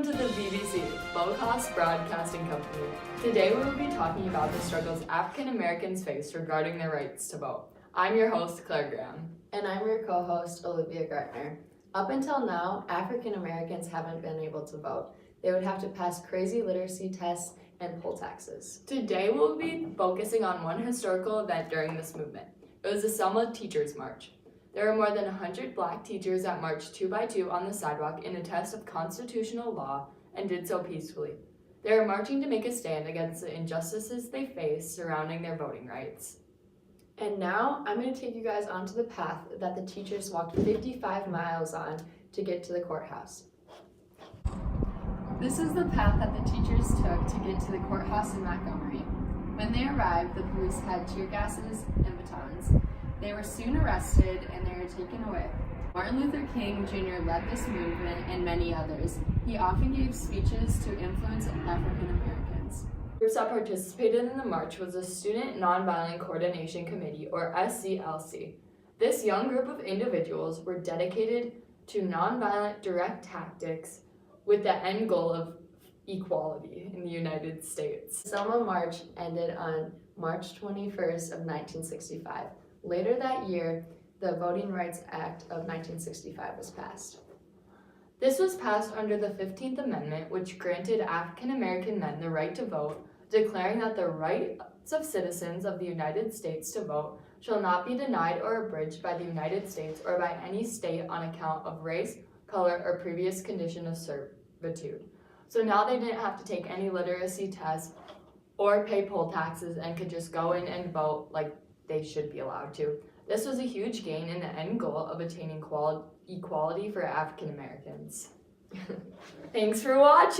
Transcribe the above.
Welcome to the BBC, Low Cost Broadcasting Company. Today we will be talking about the struggles African Americans face regarding their rights to vote. I'm your host, Claire Graham. And I'm your co-host, Olivia Gartner. Up until now, African Americans haven't been able to vote. They would have to pass crazy literacy tests and poll taxes. Today we'll be focusing on one historical event during this movement. It was the Selma Teachers March. There were more than 100 Black teachers that marched 2 by 2 on the sidewalk in a test of constitutional law and did so peacefully. They were marching to make a stand against the injustices they face surrounding their voting rights. And now I'm going to take you guys onto the path that the teachers walked 55 miles on to get to the courthouse. This is the path that the teachers took to get to the courthouse in Montgomery. When they arrived, the police had tear gases and batons. They were soon arrested and they were taken away. Martin Luther King Jr. led this movement and many others. He often gave speeches to influence African Americans. Groups that participated in the march was the Student Nonviolent Coordination Committee, or SCLC. This young group of individuals were dedicated to nonviolent direct tactics with the end goal of equality in the United States. The Selma March ended on March 21st of 1965. Later that year, the Voting Rights Act of 1965 was passed. This was passed under the 15th Amendment, which granted African American men the right to vote, declaring that the rights of citizens of the United States to vote shall not be denied or abridged by the United States or by any state on account of race, color, or previous condition of servitude. So now they didn't have to take any literacy tests or pay poll taxes and could just go in and vote like they should be allowed to. This was a huge gain in the end goal of attaining equality for African Americans. Thanks for watching.